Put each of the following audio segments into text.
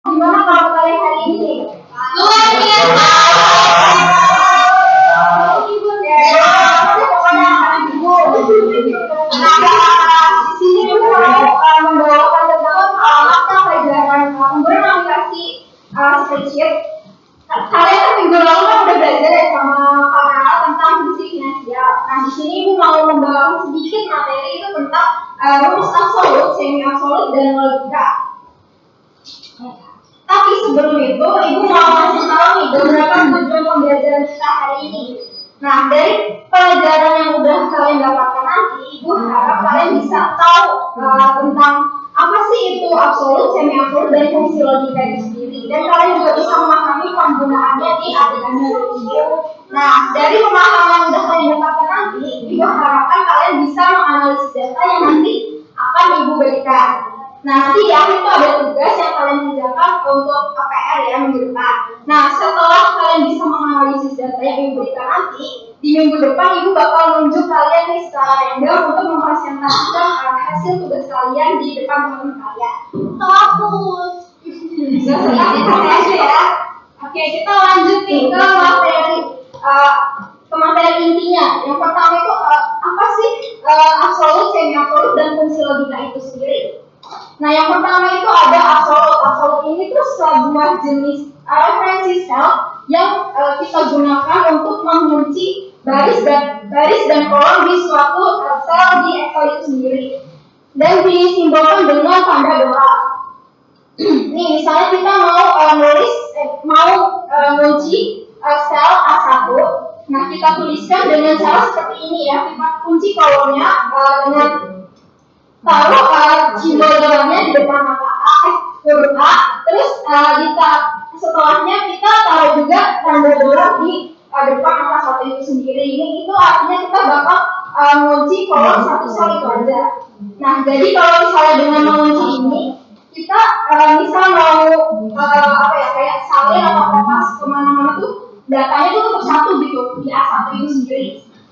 Gimana kalau kalian hari ini? Luar biasa. Ibu ya, pokoknya ibu. Di sini ibu mau membawakan tentang mata pelajaran penggunaan aplikasi spreadsheet. Kalian kan minggu lalu kan udah belajar ya sama Kak tentang fungsi finansial. Nah di sini ibu mau membawakan sedikit materi itu tentang rumus absolut, semi absolut dan logika. Tapi sebelum itu, ibu mau kasih tahu nih beberapa tujuan pembelajaran kita hari ini. Nah, dari pelajaran yang udah kalian dapatkan nanti, ibu harap kalian bisa tahu tentang apa sih itu absolut, semi absolut, dan fungsi logika itu sendiri. Dan kalian juga bisa memahami penggunaannya di aplikasi itu. Nah, dari pemahaman yang udah kalian dapatkan nanti, ibu harapkan kalian bisa menganalisis data yang nanti akan ibu berikan. Nah, nanti di akhir itu ada tugas yang kalian kerjakan untuk KPR ya, minggu depan. Nah, setelah kalian bisa menganalisis data yang ibu berikan nanti, di minggu depan ibu bakal nunjuk kalian nih secara random untuk mempresentasikan hasil tugas kalian di depan teman-teman kalian. Takut. Nanti aja ya. Oke, kita lanjut nih ke materi intinya. Yang pertama itu apa sih absolut, semi absolut, dan fungsi logika itu sendiri. Nah, yang pertama itu ada absolut. Absolut ini tuh sebuah jenis referensi sel yang kita gunakan untuk mengunci baris dan kolom di suatu sel di Excel itu sendiri. Dan disimbolkan dengan tanda dolar. Nih, misalnya kita mau mengunci sel A1. Nah, kita tuliskan dengan cara seperti ini ya. Kita kunci kolomnya dengan taruh simbol dolarnya di depan huruf A, terus setelahnya kita taruh juga tanda dolar di depan angka 1 itu sendiri. Itu artinya kita bakal mengunci kolom satu sel itu aja. Nah, jadi kalau misalnya dengan mengunci ini, kita misal mau kayak salin atau kopas kemana-mana tuh datanya tuh tetap satu gitu di A1 itu sendiri.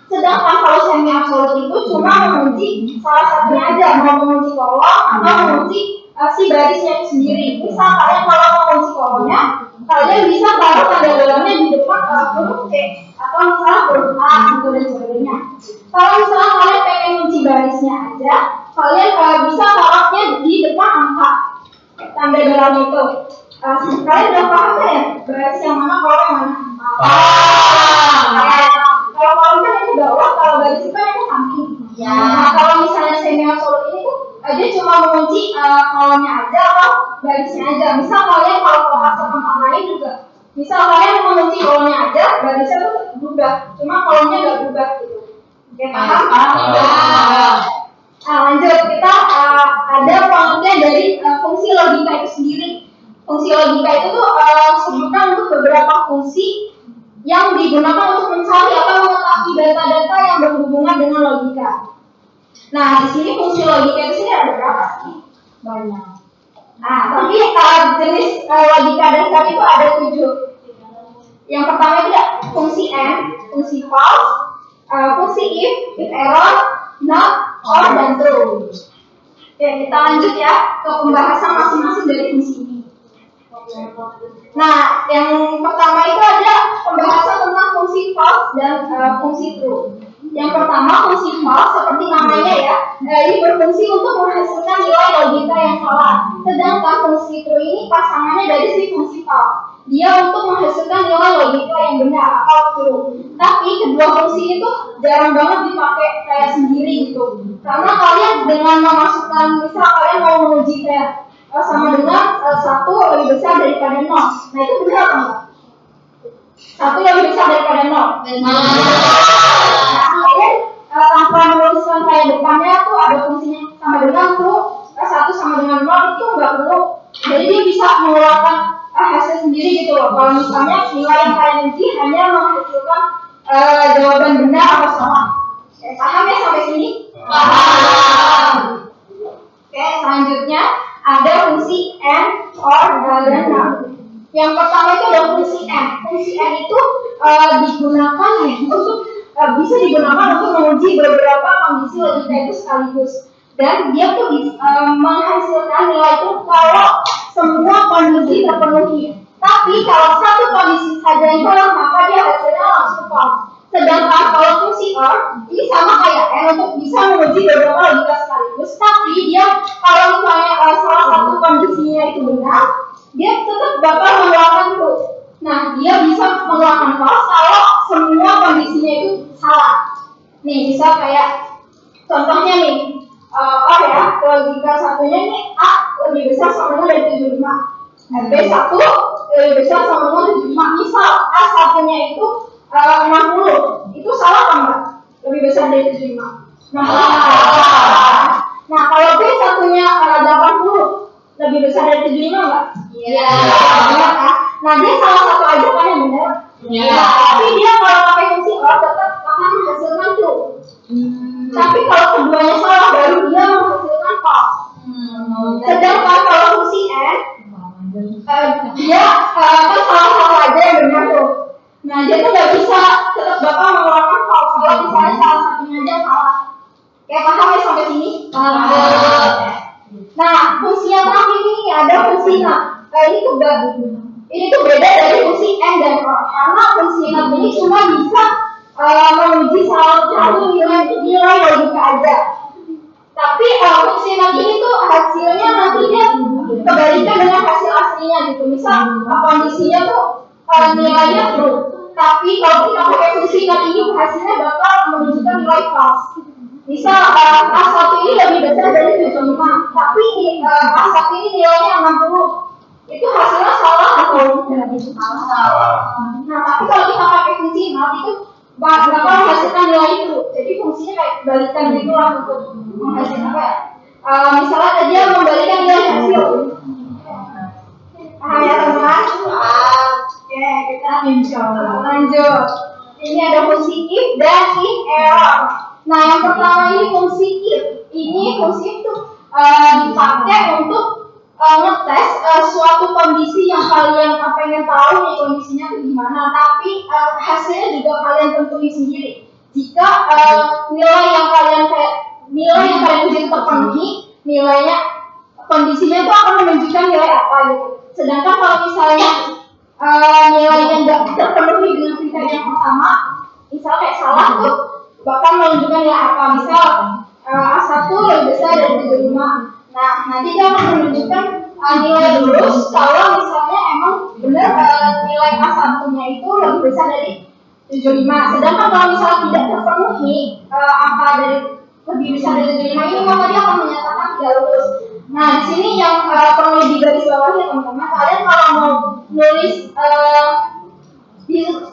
Sedangkan kalau semi absolut itu cuma mengunci salah satunya aja, mau mengunci kolom atau mengunci si barisnya itu sendiri. Misal kalian kalau mau mengunci kolomnya, kalian bisa taruh tanda dolarnya di depan huruf C atau misalnya huruf A gitu dan sebagainya. Kalau misalnya kalian pengen mengunci barisnya aja, kalian bisa taruhnya di depan angka tanda dolarnya itu. Kalian udah paham ya baris yang mana, kolom yang mana? Kalau kolom kan itu bawah, kalau baris itu kan itu samping. Ya. Nah, kalau misalnya semi absolut ini tuh dia cuma mengunci kolomnya aja atau barisnya aja. Misal kalian kalau kopas ke tempat lain juga, misal kalian mengunci kolomnya aja, barisnya tuh berubah, cuma kolomnya nggak berubah gitu. Oke, paham? Nah, lanjut kita ada pengertian dari fungsi logika itu sendiri. Fungsi logika itu tuh sebutan untuk beberapa fungsi yang digunakan untuk mencari atau mengetahui data-data yang berhubungan dengan logika. Nah, di sini fungsi logika itu sendiri ada berapa sih? Banyak. Nah, tapi jenis logika dasar itu ada 7. Yang pertama itu ada fungsi and, fungsi false, fungsi if error, not, or, dan true. Oke, kita lanjut ya ke pembahasan masing-masing dari fungsi ini. Nah, yang pertama itu ada pembahasan tentang fungsi false dan fungsi true. Yang pertama, fungsi false seperti namanya ya, ini berfungsi untuk menghasilkan nilai logika yang salah. Sedangkan fungsi true ini pasangannya dari si fungsi false. Dia untuk menghasilkan nilai logika yang benar atau true. Tapi kedua fungsi itu jarang banget dipakai kayak sendiri gitu. Karena kalian dengan memasukkan, misal kalian mau menguji kayak sama dengan 1 lebih besar daripada 0. Nah, itu benar apa enggak? 1 lebih besar daripada 0. Benar. Nah, kalian tanpa menuliskan kayak depannya tuh ada fungsinya sama dengan tuh 1 sama dengan 0 itu nggak perlu. Jadi dia bisa mengeluarkan hasil sendiri gitu loh. Kalau misalnya nilai yang kalian uji hanya menghasilkan jawaban benar atau salah. Paham ya sampai sini? Paham. Oke, selanjutnya ada fungsi and, or, dan not. Yang pertama itu ada fungsi and. Fungsi and itu digunakan untuk bisa digunakan untuk menguji beberapa kondisi logika itu sekaligus. Dan dia tuh menghasilkan nilai itu kalau semua kondisi yang salah, maka dia hasilnya langsung false. Sedangkan kalau fungsi OR ini sama kayak N untuk bisa menguji beberapa logika sekaligus, tapi dia kalau misalnya salah satu kondisinya itu benar, dia tetap bakal mengeluarkan true. Nah, dia bisa mengeluarkan false kalau semua kondisinya itu salah. Nih, bisa kayak contohnya nih, OR ya, logika satunya nih A lebih besar sama dengan dari 75. B1 lebih besar sama dengan 75. Misal A satunya itu 60, itu salah apa enggak? Lebih besar dari 75. Nah, kalau B satunya 80, lebih besar dari 75 enggak? Iya. Nah, dia salah satu aja kan yang benar? Iya. Tapi dia kalau pakai fungsi OR tetap akan menghasilkan true. Tapi kalau keduanya salah, baru dia menghasilkan false. Sedangkan kalau fungsi N, dia kan salah-salah aja yang benar tuh. Nah, dia tuh nggak bisa tetap bakal mengeluarkan false kalau misalnya salah satunya aja salah. Kayak paham ya sampai sini? Nah, fungsi yang terakhir ini ada fungsi NAT. Ini tuh beda dari fungsi N dan OR karena fungsi NAT ini cuma bisa menguji salah satu nilai logika aja. Tapi fungsi NAT ini tuh hasilnya nantinya kebalikan dengan hasil aslinya gitu. Misal kondisinya tuh nilainya true. Tapi kalau kita pakai fungsi NAT ini hasilnya bakal menunjukkan nilai false. Misal A1 ini lebih besar dari 75, tapi A1 ini nilainya 60. Itu hasilnya salah atau tidak? Salah. Nah, tapi kalau kita pakai fungsi NAT itu bakal menghasilkan nilai itu. Jadi fungsinya kayak kebalikan gitu lah untuk menghasilkan apa ya? Misalnya dia membalikan nilai hasil. Paham ya teman-teman? Oke, kita lanjut. Ini ada fungsi if dan if error. Nah, yang pertama ini fungsi if. Ini fungsi itu dipakai untuk ngetes suatu kondisi yang kalian pengen tahu nih kondisinya itu gimana, tapi hasilnya juga kalian tentuin sendiri. Jika nilai yang kalian uji terpenuhi, nilainya kondisinya itu akan menunjukkan nilai apa gitu. Sedangkan kalau misalnya nilainya nggak terpenuhi dengan kriteria yang pertama, misalnya kayak salah tuh bakal menunjukkan nilai apa. Misal A1 lebih besar dari 75. Nah, nanti dia akan menunjukkan nilai lurus kalau misalnya emang benar nilai A1-nya itu lebih besar dari 75. Sedangkan kalau misalnya tidak terpenuhi angka dari lebih besar dari 75 ini, maka dia akan menyatakan tidak lurus. Nah, di sini yang perlu digarisbawahi teman-teman, kalian kalau mau nulis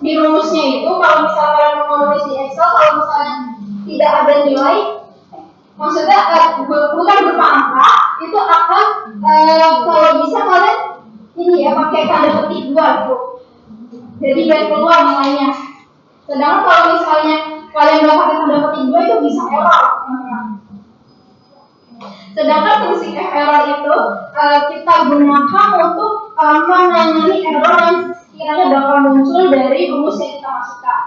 di rumusnya itu, kalau misalnya kalian mau nulis di Excel, kalau misalnya tidak ada nilai, maksudnya bukan berupa angka, itu akan kalau bisa kalian ini ya pakai tanda petik 2 gitu. Jadi garis keluar nilainya. Sedangkan kalau misalnya kalian nggak pakai tanda petik 2 itu bisa error. Sedangkan fungsi error itu kita gunakan untuk menangani error yang kiranya bakal muncul dari rumus yang kita masukkan.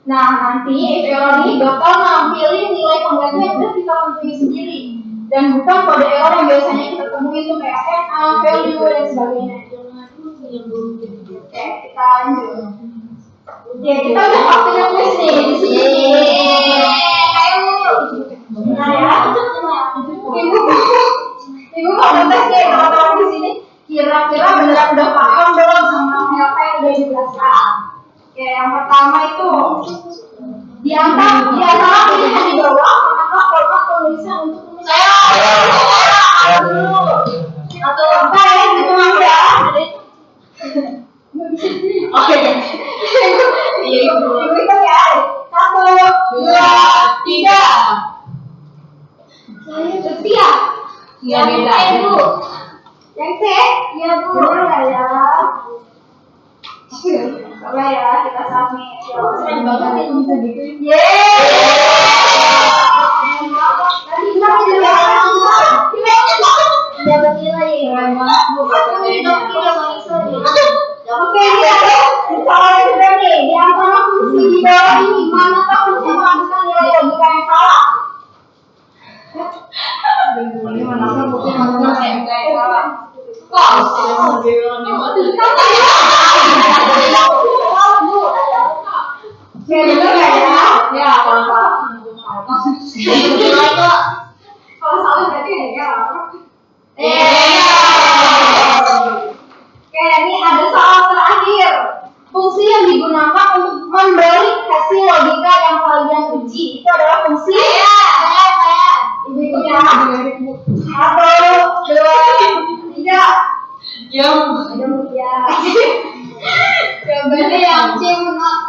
Nah, nanti error ini bakal nampilin nilai pengganti yang udah kita tentuin sendiri, dan bukan kode error yang biasanya kita temui itu kayak NA, value dan sebagainya. Oke, kita lanjut. Ya, kita udah waktunya tulis nih di sini. Ayo, nah ya, ibu mau tes nih teman-teman di sini. Kira-kira beneran udah paham belum sama apa yang udah dijelaskan? Oke, yang pertama itu di antara pilihan di bawah, maka format penulisan untuk saya. Atau apa ya? Itu ya. Oke. Ibu itu ya. 1, 2, 3. Saya setia. Ya beda. Yang C, ya Bu. Benar ya. Coba ya, kita submit. Keren banget ya bisa gitu. Tadi kita dapat nilai keren banget Bu. Oke, soal kedua nih, di antara fungsi di bawah ini, manakah fungsi menghasilkan nilai logika yang salah? Ini manakah fungsi menghasilkan nilai yang salah? fungsi. Itu adalah fungsi. Saya. Ibu ikut ya. 1, 2, 3. Yang. Ya. Jawabannya yang C menang.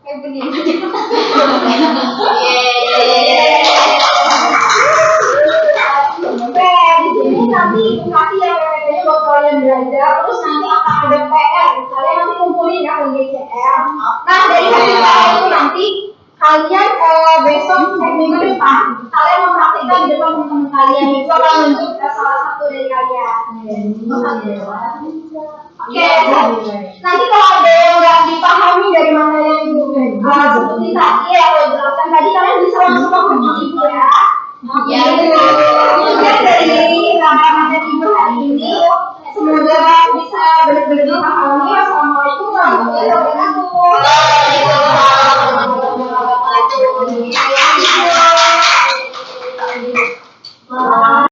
Kayak begini. Oke, di sini nanti kasih ya PPT-nya buat kalian belajar. Terus nanti akan ada PR. Kalian nanti kumpulin ya ke GCR. Nah, dari hasil PR itu nanti kalian besok minggu depan kalian mempraktikkan di depan teman-teman kalian. Itu akan menunjuk salah satu dari kalian. Oke, nanti kalau ada yang nggak dipahami dari mana yang ibu seperti tadi ya, kalau jelaskan tadi kalian bisa langsung menghubungi ibu ya.